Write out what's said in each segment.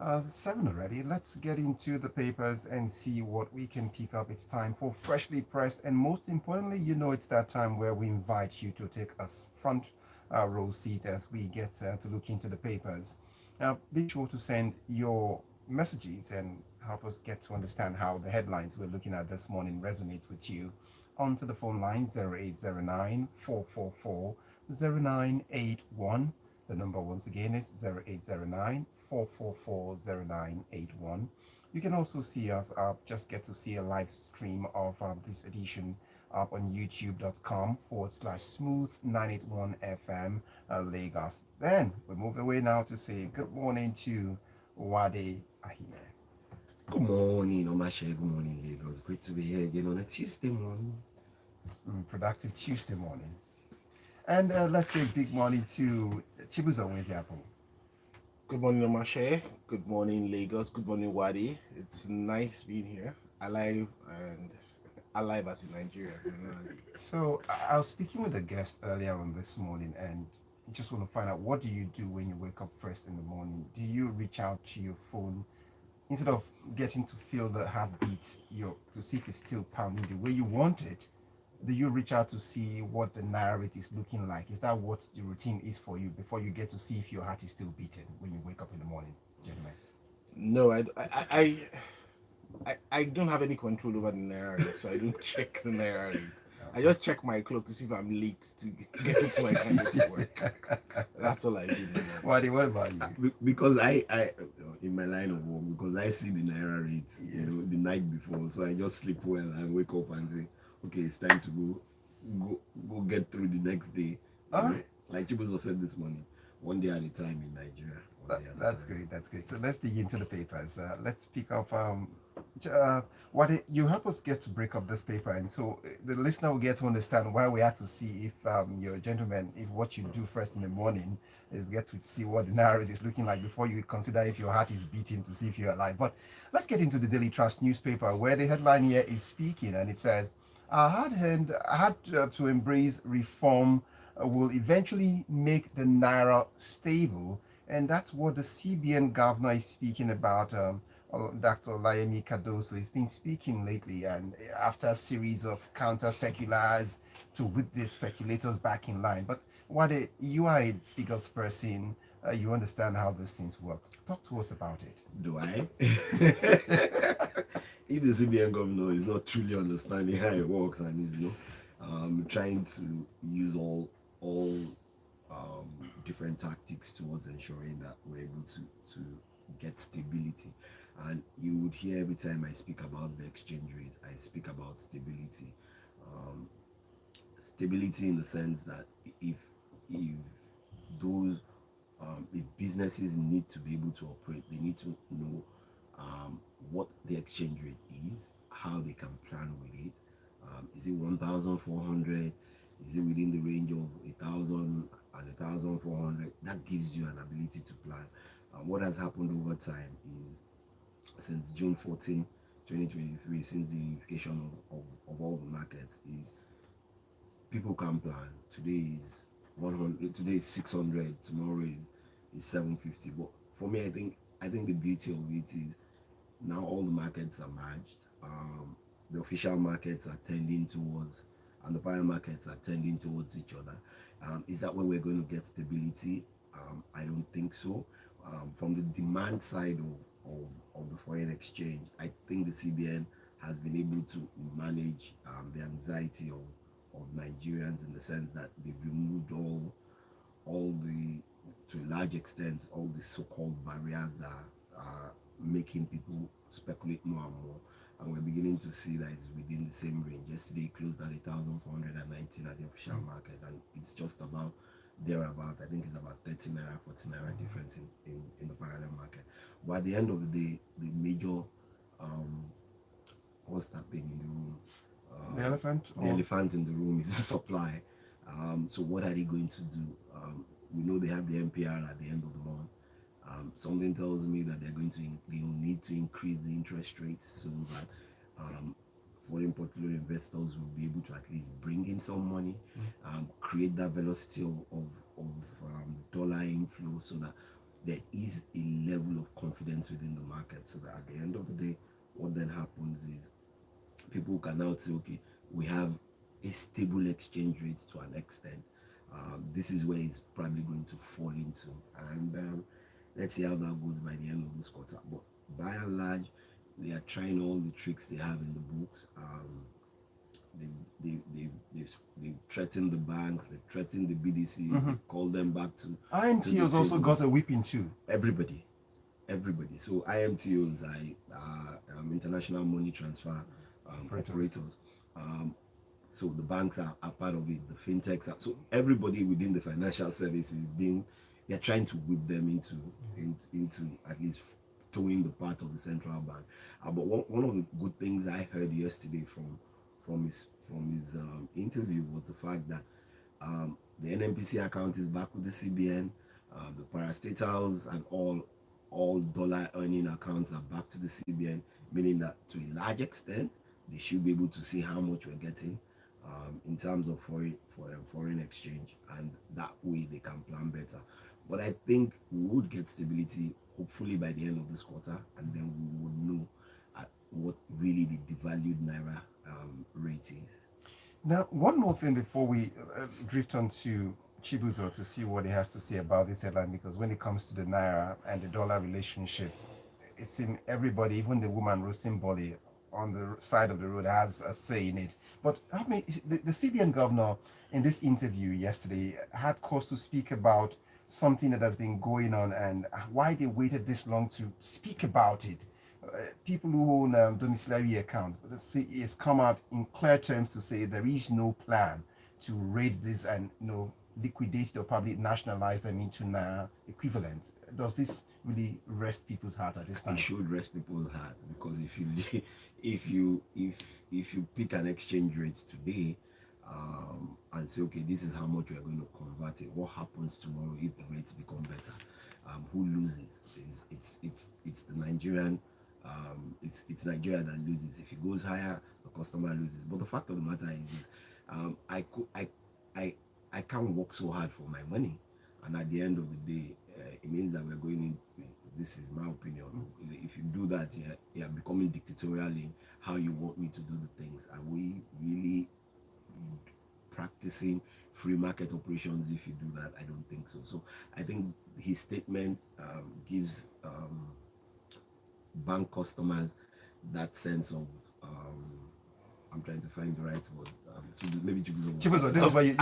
7 already. Let's get into the papers and see what we can pick up. It's time for Freshly Pressed, and most importantly, it's that time where we invite you to take us front row seat as we get to look into the papers. Be sure to send your messages and help us get to understand how the headlines we're looking at this morning resonates with you. Onto the phone line 0809 444 0981. The number once again is 0809 444 0981. You can also see us up, just get to see a live stream of this edition up on youtube.com/smooth 981 FM Lagos. Then we move away now to say good morning to Uade Ahimie. Good morning, Omatseye. Good morning, Lagos. Great to be here again on a Tuesday morning. Productive Tuesday morning. And let's say big morning to Chibuzor Nwaezeapu. Good morning, Omatseye. Good morning, Lagos. Good morning, Uade. It's nice being here, alive and alive as in Nigeria. So I was speaking with a guest earlier on this morning, and just want to find out, what do you do when you wake up first in the morning? Do you reach out to your phone instead of getting to feel the heartbeat, to see if it's still pounding the way you want it? Do you reach out to see what the naira rate is looking like? Is that what the routine is for you before you get to see if your heart is still beating when you wake up in the morning, gentlemen? No, I don't have any control over the naira rate, so I don't check the naira rate. I just check my clock to see if I'm late to get into my kind of work. That's all I do. Wadi, what about you? Because I in my line of work, because I see the naira rate, Yes. the night before, so I just sleep well and wake up and say, okay, it's time to go get through the next day. All right. Like Chibuzor said this morning, one day at a time in Nigeria. That's great. That's great. So let's dig into the papers. Let's pick up. You help us get to break up this paper, and so the listener will get to understand why we have to see if your gentleman, if what you do first in the morning is get to see what the narrative is looking like before you consider if your heart is beating to see if you're alive. But let's get into the Daily Trust newspaper, where the headline here is speaking, and it says, I had to embrace reform will eventually make the naira stable," and that's what the CBN governor is speaking about. Dr. Olayemi Cardoso has been speaking lately, and after a series of counter seculars to whip the speculators back in line. But you are a figures person, you understand how these things work. Talk to us about it. Do I? If the CBN governor is not truly understanding how it works and is trying to use all different tactics towards ensuring that we're able to get stability. And you would hear every time I speak about the exchange rate, I speak about stability. Um, Stability in the sense that if those if businesses need to be able to operate, they need to know what the exchange rate is, how they can plan with it. Is it 1,400? Is it within the range of 1,000 and 1,400? That gives you an ability to plan. What has happened over time is, since June 14, 2023, since the unification of all the markets, is people can plan. Today is 100, today is 600, tomorrow is 750. But for me, I think the beauty of it is now all the markets are merged. The official markets are tending towards, and the parallel markets are tending towards each other. Is that where we're going to get stability? I don't think so. From the demand side of the foreign exchange, I think the CBN has been able to manage the anxiety of Nigerians, in the sense that they've removed all the, to a large extent, all the so-called barriers that are making people speculate more and more. And we're beginning to see that it's within the same range. Yesterday it closed at 1,419 at the official market, and it's just about thereabout. I think it's about 30 naira, 40 naira difference in the parallel market. But at the end of the day, the major what's that thing in the room? The elephant? The elephant in the room is the supply. So what are they going to do? We know they have the MPR at the end of the month. Something tells me that they'll need to increase the interest rates so that foreign portfolio investors will be able to at least bring in some money, create that velocity of dollar inflow, so that there is a level of confidence balance within the market, so that at the end of the day, what then happens is people can now say, okay, we have a stable exchange rate to an extent. This is where it's probably going to fall into, and let's see how that goes by the end of this quarter. But by and large, they are trying all the tricks they have in the books. They've threatened the banks, they've threatened the BDC, they called them back to IMT has also got a whipping too. Everybody. So IMTOs, international money transfer operators. So the banks are part of it, the fintechs are, so everybody within the financial services they're trying to whip them into at least towing the part of the central bank. But one of the good things I heard yesterday from his interview was the fact that the NNPC account is back with the CBN, the parastatals and all dollar earning accounts are back to the CBN, meaning that to a large extent they should be able to see how much we're getting in terms of foreign exchange, and that way they can plan better. But I think we would get stability hopefully by the end of this quarter, and then we would know what really the devalued naira rate is. Now, one more thing before we drift on to Chibuzor to see what he has to say about this headline, because when it comes to the naira and the dollar relationship, it seems everybody, even the woman roasting body on the side of the road, has a say in it. But I mean, the CBN governor in this interview yesterday had cause to speak about something that has been going on and why they waited this long to speak about it. People who own domiciliary accounts, but it's come out in clear terms to say there is no plan to raid this and liquidate or probably nationalize them into naira equivalent. Does this really rest people's heart at this time? It should rest people's heart, because if you pick an exchange rate today and say, okay, this is how much we are going to convert it, what happens tomorrow if the rates become better? Who loses? It's the Nigerian. It's Nigeria that loses. If it goes higher, the customer loses. But the fact of the matter is, I can't work so hard for my money, and at the end of the day, it means that we're going into. This is my opinion. If you do that, you're becoming dictatorial in how you want me to do the things. Are we really practicing free market operations if you do that? I don't think so. So I think his statement gives bank customers that sense of I'm trying to find the right word. Maybe Chibuzor, this is why you.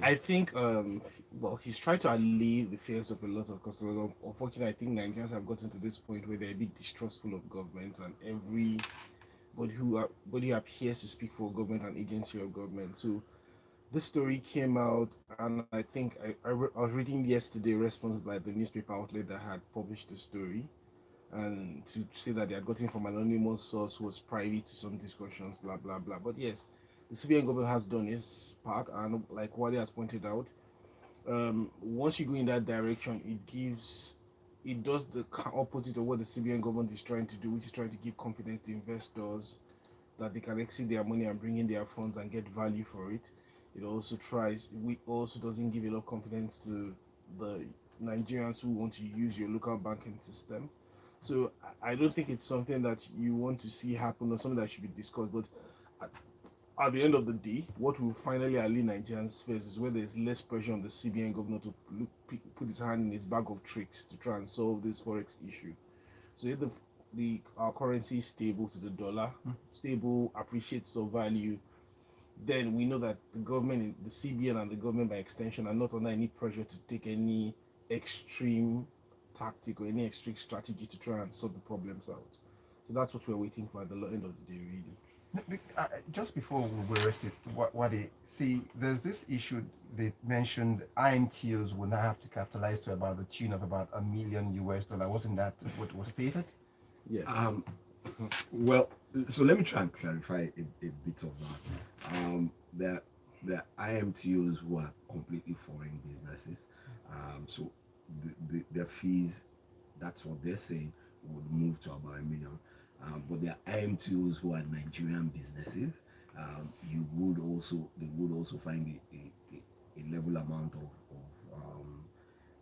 I think well, he's tried to allay the fears of a lot of customers. Unfortunately, I think Nigerians have gotten to this point where they're a bit distrustful of government, and everybody who appears to speak for government and agency of government. So this story came out, and I think I was reading yesterday a response by the newspaper outlet that had published the story, and to say that they had gotten from an anonymous source who was privy to some discussions, blah blah blah. But yes, the CBN government has done its part, and like Uade has pointed out, once you go in that direction, it does the opposite of what the CBN government is trying to do, which is trying to give confidence to investors that they can exit their money and bring in their funds and get value for it. It also doesn't give a lot of confidence to the Nigerians who want to use your local banking system. So I don't think it's something that you want to see happen or something that should be discussed. But at the end of the day, what will finally allay Nigerians' fears is where there's less pressure on the CBN governor to put his hand in his bag of tricks to try and solve this forex issue. So if our currency is stable to the dollar, stable, appreciates of value, then we know that the government, the CBN and the government by extension, are not under any pressure to take any extreme tactic or any extreme strategy to try and sort the problems out. So that's what we're waiting for at the end of the day, really. Just before we rest it, what they see, there's this issue they mentioned. IMTOs will now have to capitalize to about the tune of about $1 million. Wasn't that what was stated? Yes. Well, so let me try and clarify a bit of that. There are IMTOs who are completely foreign businesses. So their fees, that's what they're saying, would move to about $1 million. But there are IMTOs who are Nigerian businesses. They would also find a level amount of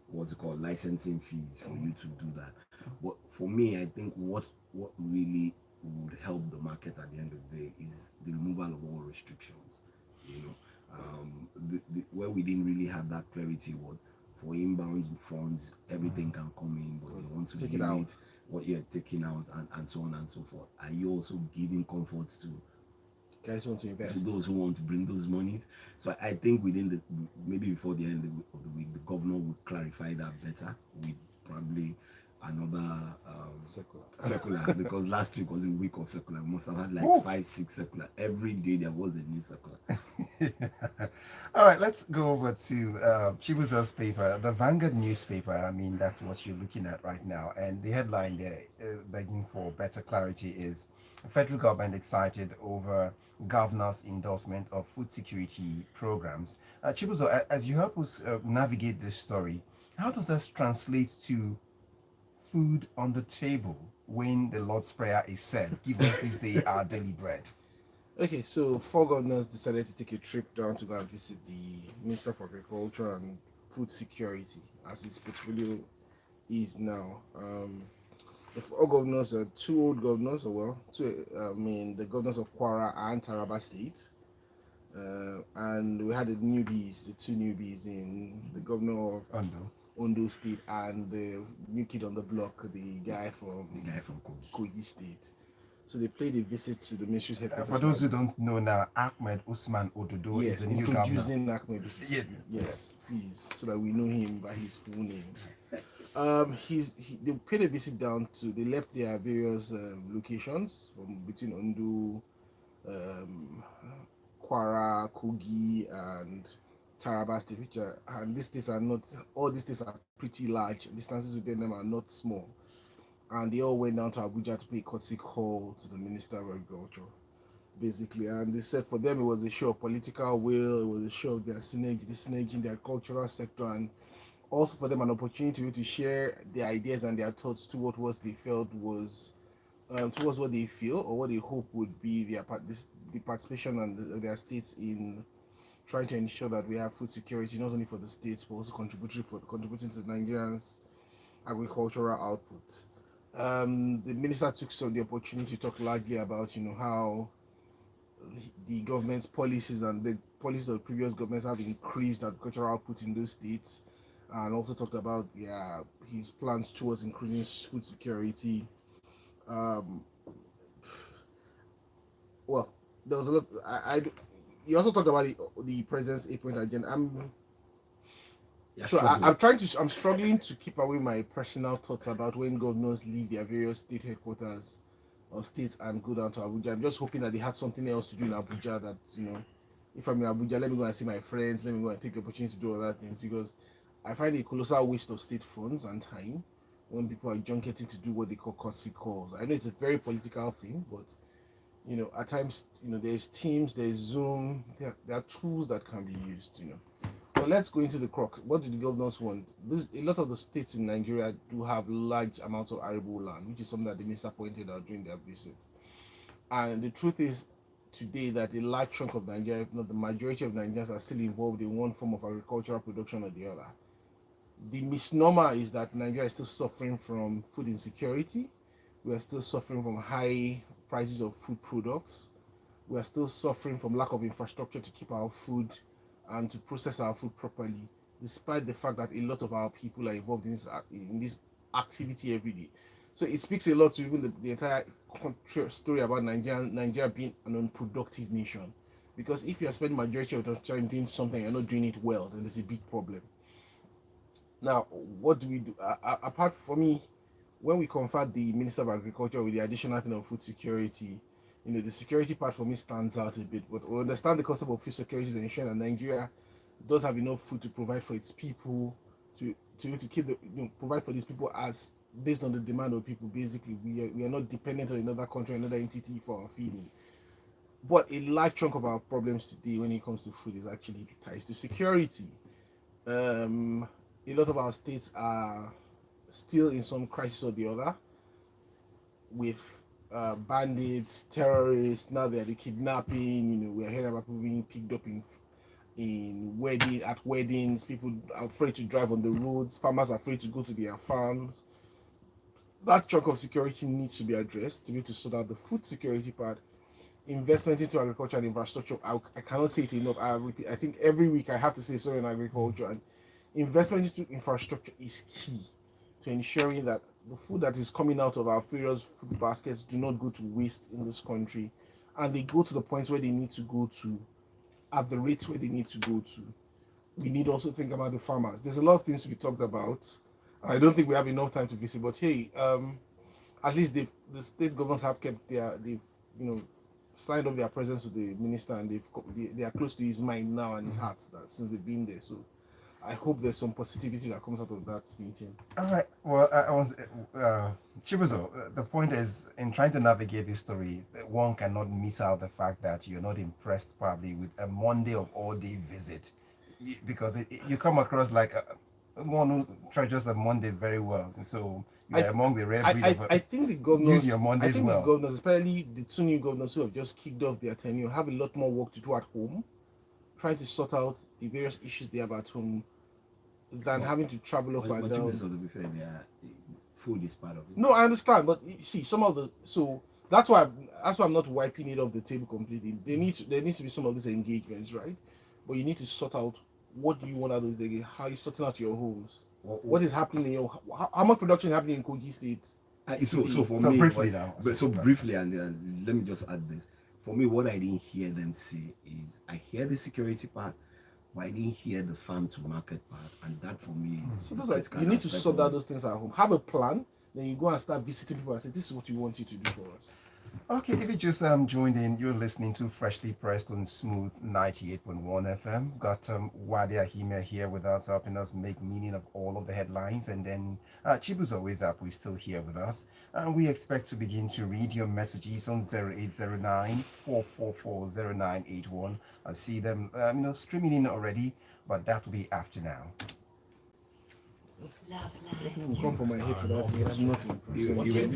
what's it called, licensing fees for you to do that. But for me, I think what really would help the market at the end of the day is the removal of all restrictions. You know, where we didn't really have that clarity was for inbound funds, everything can come in, but you want to Take it limit out. what you're taking out and so on and so forth. Are you also giving comfort to Guys want to invest. those who want to bring those monies? So I think within the maybe before the end of the week, the governor will clarify that better with probably another circular because last week was a week of circular. We must have had like Ooh. 5-6 circular every day. There was a new circular. All right, let's go over to Chibuzor's paper, the Vanguard newspaper. I mean, that's what you're looking at right now. And the headline there, begging for better clarity, is federal government excited over governor's endorsement of food security programs. Chibuzor, as you help us navigate this story, how does this translate to food on the table when the Lord's Prayer is said? Give us this day our daily bread. Okay, so four governors decided to take a trip down to go and visit the Minister for Agriculture and Food Security, as his portfolio is now. The four governors are two old governors, or well, the governors of Kwara and Taraba State. And we had the two newbies in the governor of Ondo State and the new kid on the block, the guy from Kogi State. So they played a visit to the ministry's headquarters. For those who don't know now, Ahmed Usman Ododo is the new governor. Introducing Ahmed Usman. Yes, please, so that we know him by his full name. They paid a visit down to. They left their various locations from between Ondo, Kwara, Kogi, and Taraba State, and these states are not. All these states are pretty large. Distances within them are not small. And they all went down to Abuja to pay a courtesy call to the Minister of Agriculture, basically. And they said for them it was a show of political will, it was a show of their synergy in their cultural sector, and also for them an opportunity to share their ideas and their thoughts towards what they felt was, towards what they feel or what they hope would be the participation and their states in trying to ensure that we have food security, not only for the states, but also contributing to Nigerians' agricultural output. The minister took the opportunity to talk largely about, how the government's policies and the policies of previous governments have increased agricultural output in those states, and also talked about his plans towards increasing food security. Well, there was a lot. He also talked about the president's 8-point agenda. I'm struggling to keep away my personal thoughts about when governors leave their various state headquarters or states and go down to Abuja. I'm just hoping that they had something else to do in Abuja that, if I'm in Abuja, let me go and see my friends, let me go and take the opportunity to do other things, because I find it a colossal waste of state funds and time when people are junketing to do what they call courtesy calls. I know it's a very political thing, but at times, there's Teams, there's Zoom, there are tools that can be used, But let's go into the crux. What do the governors want? A lot of the states in Nigeria do have large amounts of arable land, which is something that the minister pointed out during their visit. And the truth is today that a large chunk of Nigeria, if not the majority of Nigerians, are still involved in one form of agricultural production or the other. The misnomer is that Nigeria is still suffering from food insecurity. We are still suffering from high prices of food products. We are still suffering from lack of infrastructure to keep our food and to process our food properly, despite the fact that a lot of our people are involved in this activity every day. So it speaks a lot to even the entire story about Nigeria being an unproductive nation. Because if you are spending majority of the time doing something and you're not doing it well, then there's a big problem. Now, what do we do? Apart from me, when we convert the Minister of Agriculture with the additional thing of food security, the security part for me stands out a bit. But we understand the concept of food security is ensuring that Nigeria does have enough food to provide for its people, to keep provide for these people as based on the demand of people. Basically, we are not dependent on another country, another entity for our feeding. But a large chunk of our problems today, when it comes to food, is actually ties to security. A lot of our states are still in some crisis or the other, with bandits, terrorists. Now they're the kidnapping. We are hearing about people being picked up at weddings. People are afraid to drive on the roads. Farmers are afraid to go to their farms. that chunk of security needs to be addressed to be able to sort out the food security part. Investment into agriculture and infrastructure. I cannot say it enough. I repeat. I think every week I have to say so in agriculture, and investment into infrastructure is key to ensuring that the food that is coming out of our various food baskets do not go to waste in this country, and they go to the points where they need to go to, at the rates where they need to go to. We need also think about the farmers. There's a lot of things to be talked about. I don't think we have enough time to visit, but hey, at least the state governments have kept they've signed up their presence with the minister, and they are close to his mind now and his heart since they've been there. So I hope there's some positivity that comes out of that meeting. All right. Well, I was Chibuzor. The point is, in trying to navigate this story, one cannot miss out the fact that you're not impressed probably with a Monday of all-day visit, because you come across like one who treasures a Monday very well. So you're among the rare breed of. I think the governors, use your Mondays I think well. the governors, especially the two new governors who have just kicked off their tenure, have a lot more work to do at home, trying to sort out the various issues they have at home, than having to travel up and down. To be fair, food is part of it. No, I understand, but you see, some of the that's why I'm not wiping it off the table completely. There needs to be some of these engagements, right? But you need to sort out what do you want out of this again. How are you sorting out your homes? What is happening in your how much production is happening in Kogi State? So for me, briefly now. Briefly, and let me just add this. For me, what I didn't hear them say is, I hear the security part, but I didn't hear the farm to market part, and that for me is. So those you need to sort out those things at home. Have a plan, then you go and start visiting people and say, "This is what we want you to do for us." Okay, if you just joined in, you're listening to Freshly Pressed on Smooth 98.1 FM. Got Uade Ahimie here with us, helping us make meaning of all of the headlines. And then Chibuzor Nwaezeapu is still here with us. And we expect to begin to read your messages on 0809 444 0981. I see them streaming in already, but that will be after now. Come from my head for that. It's not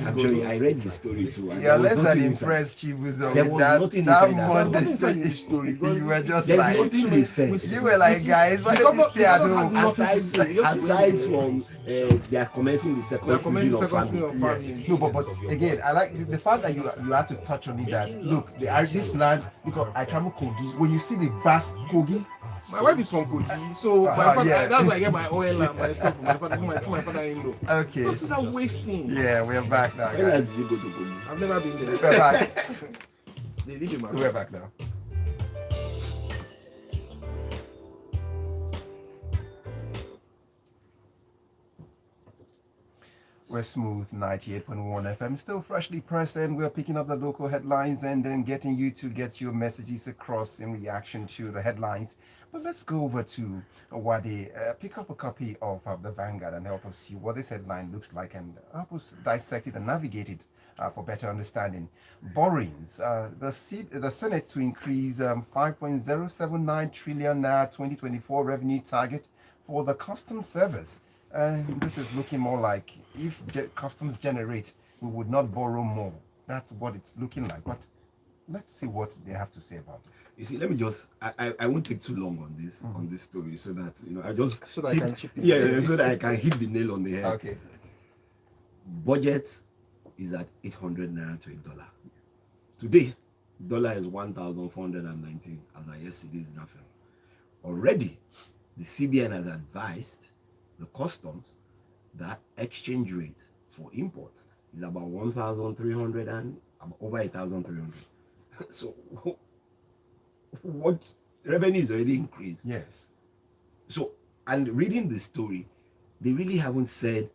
Actually, I read the story too. Yeah, less than impressed, Chibuzor. There was nothing inside that story. You were just There's like, nothing they said. you were like, guys, why don't you stay at home? Aside from they are commencing the second season of farming. Yeah. No, but again, I like the fact that you have to touch on it. That look, this land, because I travel Kogi. When you see the vast Kogi. My wife is from Kogi, so my father, that's why I get my oil and my stuff from my father-in-law. Okay. This is a wasting. Yeah, we're back now, When guys. did you go to Kogi? I've never been there. We're back. They live in my We're back now. We're Smooth 98.1 FM, still freshly pressed, and we're picking up the local headlines and then getting you to get your messages across in reaction to the headlines. But let's go over to Uade, pick up a copy of the Vanguard and help us see what this headline looks like and help us dissect it and navigate it for better understanding. Borrowings, the Senate to increase 5.079 trillion naira 2024 revenue target for the customs service. And this is looking more like if customs generate, we would not borrow more. That's what it's looking like. But let's see what they have to say about this. You see, let me just I won't take too long on this story, so that I just so that I can chip in. Yeah, so that I can hit the nail on the head. Okay. Budget is at 800 naira to $1. Today, dollar is 1,419 as of yesterday's nothing. Already, the CBN has advised the customs that exchange rate for imports is about 1,300 and over 1,300. So what revenue is already increased? Yes. So, and reading the story, they really haven't said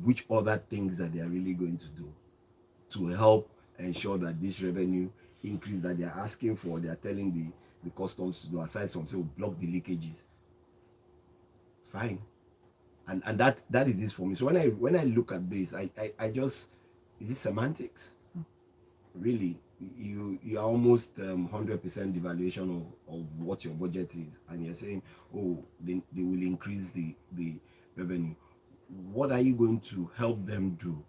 which other things that they are really going to do to help ensure that this revenue increase that they are asking for, they are telling the customs to do, aside from say block the leakages. Fine. And that is this for me. So when I look at this, I just, is it semantics? Really, you are almost 100% devaluation of what your budget is, and you're saying, oh, they will increase the revenue. What are you going to help them do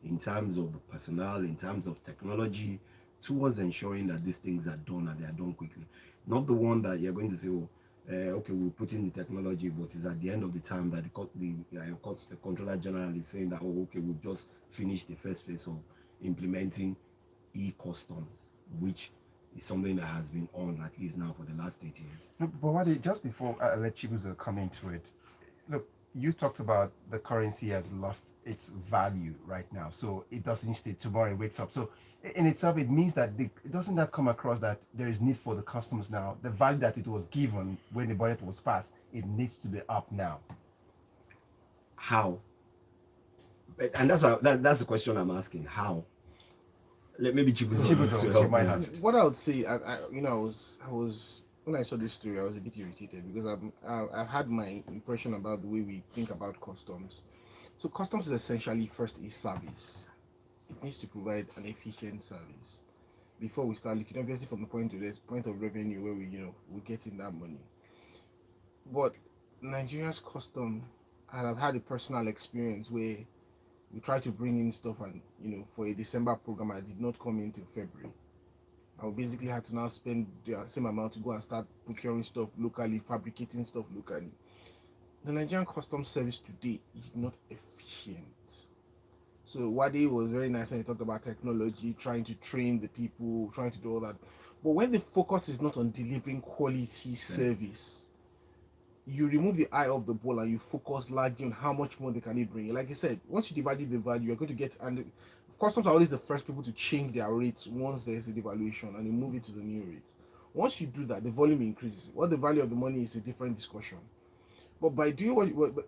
in terms of the personnel, in terms of technology, towards ensuring that these things are done and they are done quickly? Not the one that you're going to say, oh, okay, we'll put in the technology, but it's at the end of the time that the controller general is saying that, oh, okay, we've just finished the first phase of implementing e-customs, which is something that has been on at least now for the last 8 years. No, but just before I let Chibuzor come into it, look, you talked about the currency has lost its value right now, so it doesn't stay tomorrow. It wakes up. So in itself, it means that it doesn't that come across that there is need for the customs now. The value that it was given when the budget was passed, it needs to be up now. How? And that's the question I'm asking. How? Maybe Chibuzor might have. What I would say, I was when I saw this story, I was a bit irritated because I've had my impression about the way we think about customs. So customs is essentially first a service. It needs to provide an efficient service before we start looking, obviously from the point of revenue where we're getting that money. But Nigeria's custom, and I've had a personal experience where we tried to bring in stuff, and for a December program, I did not come in till February. I basically had to now spend the same amount to go and start procuring stuff locally, fabricating stuff locally. The Nigerian customs service today is not efficient. So Uade was very nice when he talked about technology, trying to train the people, trying to do all that. But when the focus is not on delivering quality service, you remove the eye of the ball and you focus largely on how much more they can bring. Like I said, once you devalue the value, you're going to get, and customs are always the first people to change their rates once there's a devaluation and they move it to the new rate. Once you do that, the volume increases. What the value of the money is a different discussion. But by doing but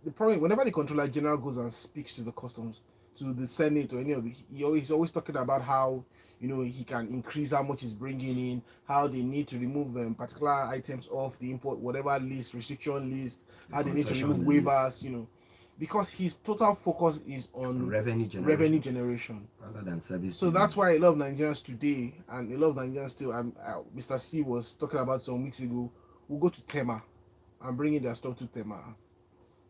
the problem, whenever the controller general goes and speaks to the customs, to the Senate or any of the, he's always talking about how he can increase how much he's bringing in, how they need to remove particular items off the import, whatever list, restriction list, how they need to remove waivers, because his total focus is on revenue generation rather than service. So that's why a lot of Nigerians today, and a lot of Nigerians still, Mr. C was talking about some weeks ago, will go to Tema and bring in their stuff to Tema.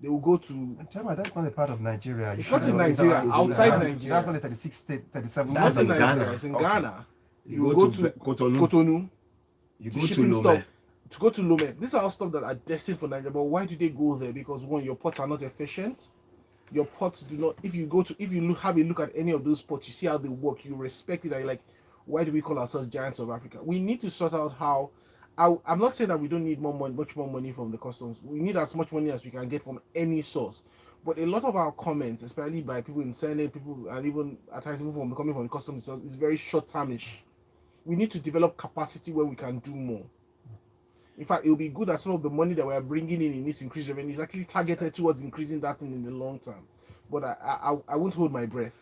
They will go to Tema. That's not a part of Nigeria. It's not in Nigeria. Outside Nigeria. That's not a 36 state, 37. That's in Ghana. It's in Ghana. You go to Cotonou. You go to Lome. To go to Lome. These are all stuff that are destined for Nigeria. But why do they go there? Because one, your ports are not efficient. Your ports do not. If you have a look at any of those ports, you see how they work. You respect it. And you're like, why do we call ourselves giants of Africa? We need to sort out how. I'm not saying that we don't need much more money from the customs. We need as much money as we can get from any source. But a lot of our comments, especially by people in Senate, people, and even at times people coming from the customs, is very short-termish. We need to develop capacity where we can do more. In fact, it will be good that some of the money that we are bringing in this increased revenue is actually targeted towards increasing that in the long term. But I won't hold my breath.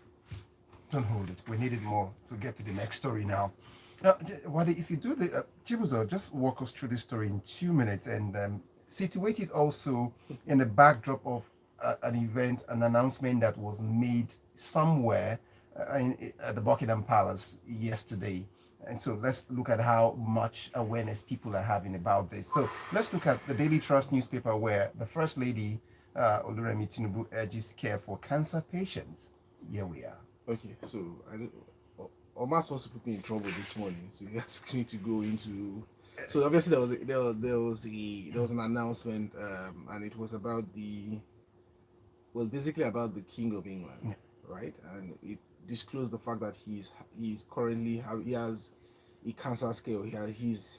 Don't hold it. We need it more to get to the next story now. Wade, if you do the Chibuzor, just walk us through this story in 2 minutes and situate it also in the backdrop of an event, an announcement that was made somewhere at the Buckingham Palace yesterday. And so let's look at how much awareness people are having about this. So let's look at the Daily Trust newspaper, where the First Lady, Oluremi Tinubu, urges care for cancer patients. Here we are. Okay, so Omas wants to put me in trouble this morning, so he asked me to go into. So obviously there was an announcement, and it was basically about the King of England, right? And it disclosed the fact that he's currently he has a cancer scale. He's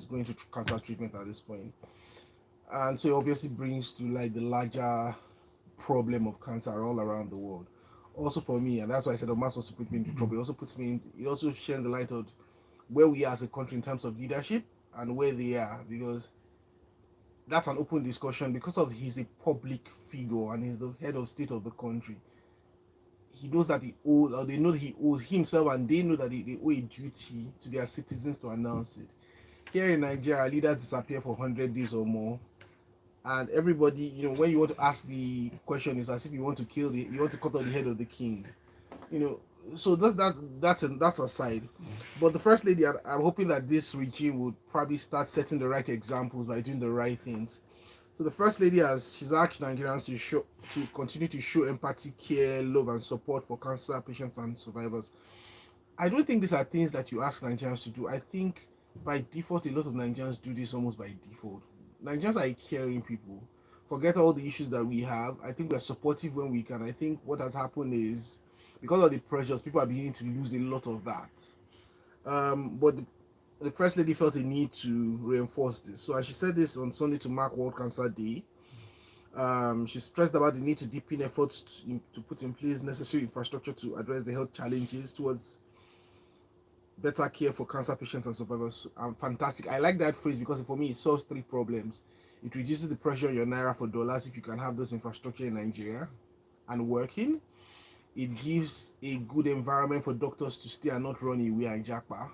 going to cancer treatment at this point, and so it obviously brings to light the larger problem of cancer all around the world. Also for me, and that's why I said Omas wants to put me into trouble. It also shines the light on where we are as a country in terms of leadership and where they are, because that's an open discussion. Because of he's a public figure and he's the head of state of the country, he knows that he owes, or they know that he owes himself, and they know that they owe a duty to their citizens to announce it. Here in Nigeria, leaders disappear for 100 days or more, and everybody, when you want to ask the question, it's as if you want to cut off the head of the king, So that's aside. But the First Lady, I'm hoping that this regime would probably start setting the right examples by doing the right things. So the First Lady she's asked Nigerians to continue to show empathy, care, love, and support for cancer patients and survivors. I don't think these are things that you ask Nigerians to do. I think by default, a lot of Nigerians do this almost by default. Nigerians are caring people. Forget all the issues that we have. I think we're supportive when we can. I think what has happened is because of the pressures, people are beginning to lose a lot of that. But the First Lady felt a need to reinforce this. So, as she said this on Sunday to mark World Cancer Day, she stressed about the need to deepen efforts to put in place necessary infrastructure to address the health challenges towards better care for cancer patients and survivors. Fantastic. I like that phrase because for me it solves three problems. It reduces the pressure on your naira for dollars if you can have this infrastructure in Nigeria and working. It gives a good environment for doctors to stay and not run away and japa,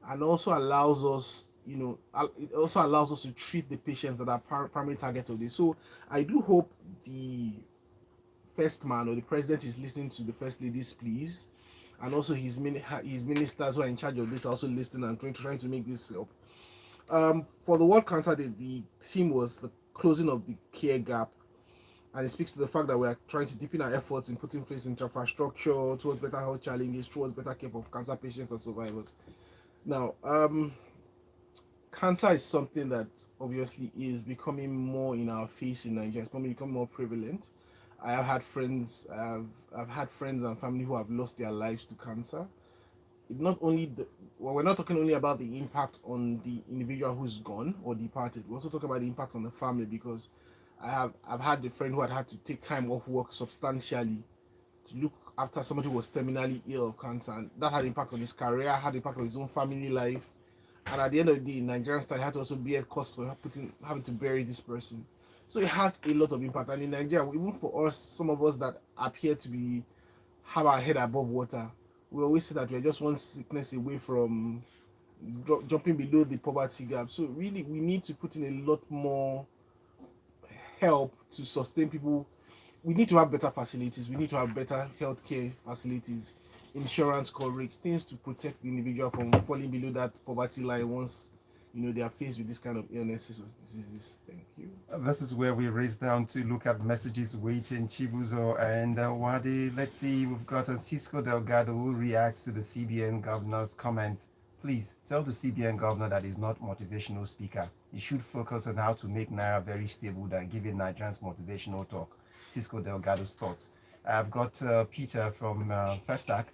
and also allows us, it also allows us to treat the patients that are primary target of this. So I do hope the first man or the president is listening to the first lady's pleas, and also his ministers who are in charge of this are also listening and trying to make this help. For the World Cancer Day, the theme was the closing of the care gap, and it speaks to the fact that we are trying to deepen our efforts in putting place infrastructure towards better health challenges, towards better care for cancer patients and survivors. Now, cancer is something that obviously is becoming more in our face in Nigeria. It's becoming more prevalent. I have had friends. I've had friends and family who have lost their lives to cancer. It not only we're not talking only about the impact on the individual who's gone or departed. We also talk about the impact on the family because I've had a friend who had to take time off work substantially to look after somebody who was terminally ill of cancer, and that had impact on his career, had impact on his own family life, and at the end of the day, Nigerian state had to also bear cost for having to bury this person. So it has a lot of impact, and in Nigeria, even for us, some of us that appear to be have our head above water, we always say that we're just one sickness away from jumping below the poverty gap. So really, we need to put in a lot more help to sustain people. We need to have better facilities. We need to have better healthcare facilities, insurance coverage, things to protect the individual from falling below that poverty line once they are faced with this kind of illnesses or diseases. Thank you. This is where we raise down to look at messages waiting, Chibuzor and Uade. Let's see, we've got a Cisco Delgado who reacts to the CBN governor's comments. Please tell the CBN governor that he's not motivational speaker. He should focus on how to make Naira very stable than giving Nigerians motivational talk. Cisco Delgado's thoughts. I've got Peter from Festac.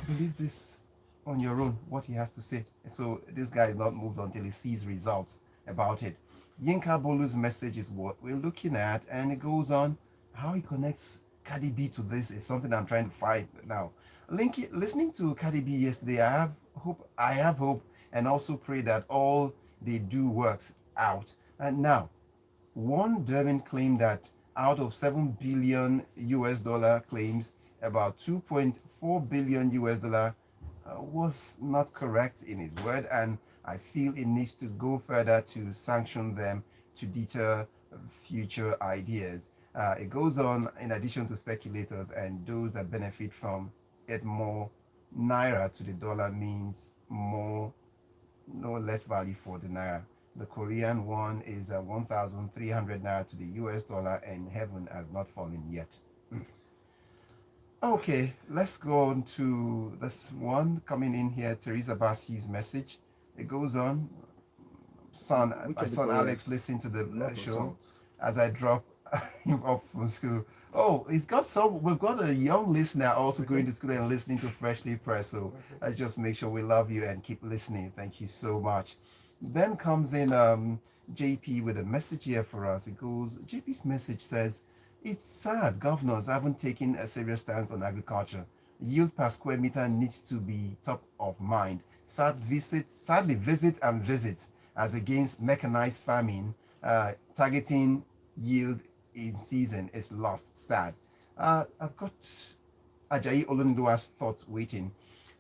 Believe this on your own, what he has to say. So this guy is not moved until he sees results about it. Yinka Bolu's message is what we're looking at, and it goes on. How he connects Cardi B to this is something I'm trying to find now. Listening to Cardi B yesterday, I have hope, and also pray that all they do works out. And now, one Durban claimed that out of 7 billion US dollar claims, about 2.4 billion US dollar was not correct in his word, and I feel it needs to go further to sanction them to deter future ideas. It goes on, in addition to speculators and those that benefit from it, more naira to the dollar means more, no less value for the naira. The Korean won is 1,300 naira to the US dollar, and heaven has not fallen yet. Okay, let's go on to this one coming in here. Teresa Bassi's message. It goes on. My son Alex listened to the show as I drop him off from school. Oh, we've got a young listener also going to school and listening to Freshly Pressed. So I just make sure we love you and keep listening. Thank you so much. Then comes in JP with a message here for us. It goes, JP's message says, it's sad governors haven't taken a serious stance on agriculture. Yield per square meter needs to be top of mind. Sadly, visit as against mechanized farming, targeting yield in season is lost. Sad. I've got Ajayi Olunduwa's thoughts waiting.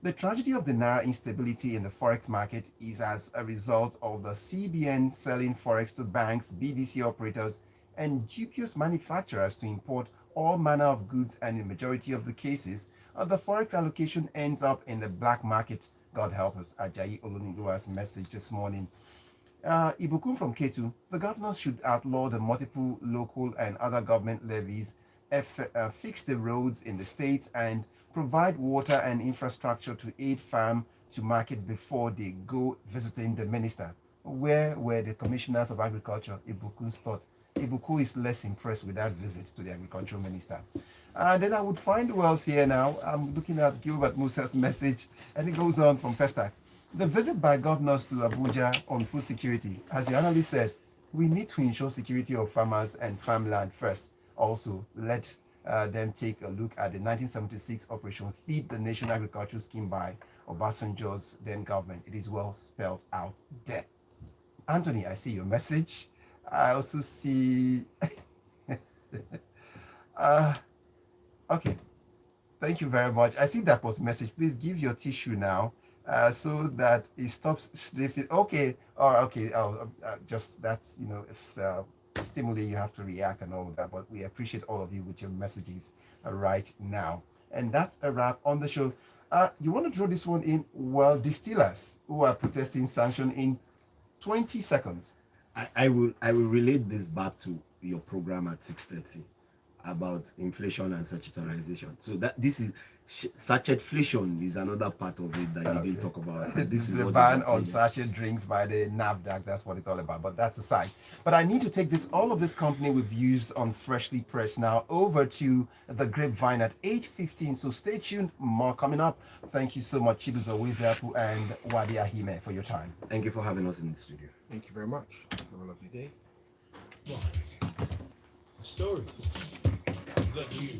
The tragedy of the Naira instability in the forex market is as a result of the CBN selling forex to banks, BDC operators, and dubious manufacturers to import all manner of goods, and in majority of the cases, the forex allocation ends up in the black market. God help us. Ajayi Olunidua's message this morning. Ibukun from Ketu, the governors should outlaw the multiple local and other government levies, fix the roads in the states, and provide water and infrastructure to aid farm to market before they go visiting the minister. Where were the commissioners of agriculture? Ibuku's thought. Ibuku is less impressed with that visit to the agricultural minister. And then I would find who else here now. I'm looking at Gilbert Musa's message, and it goes on from Festac. The visit by governors to Abuja on food security, as your analyst said, we need to ensure security of farmers and farmland first. Also, let them take a look at the 1976 Operation Feed the Nation Agricultural Scheme by Obasanjo's then government. It is well spelled out there. Anthony, I see your message. I also see. Okay. Thank you very much. I see that was message. Please give your tissue now, so that it stops sniffing. Okay. Or okay. Just that's it's stimuli. You have to react and all of that. But we appreciate all of you with your messages right now. And that's a wrap on the show. You want to draw this one in? Well, distillers who are protesting sanction in 20 seconds. I will relate this back to your program at 6:30 about inflation and sachetization. So that this is sachetflation is another part of it that you didn't talk about. This is the what ban on sachet drinks by the NAFDAC. That's what it's all about. But that's aside. But I need to take all of this company we've used on Freshly Pressed now over to the Grapevine at 8:15. So stay tuned. More coming up. Thank you so much, Chibuzor, Nwaezeapu, and Uade Ahimie, for your time. Thank you for having us in the studio. Thank you very much. Have a lovely day. Stories that you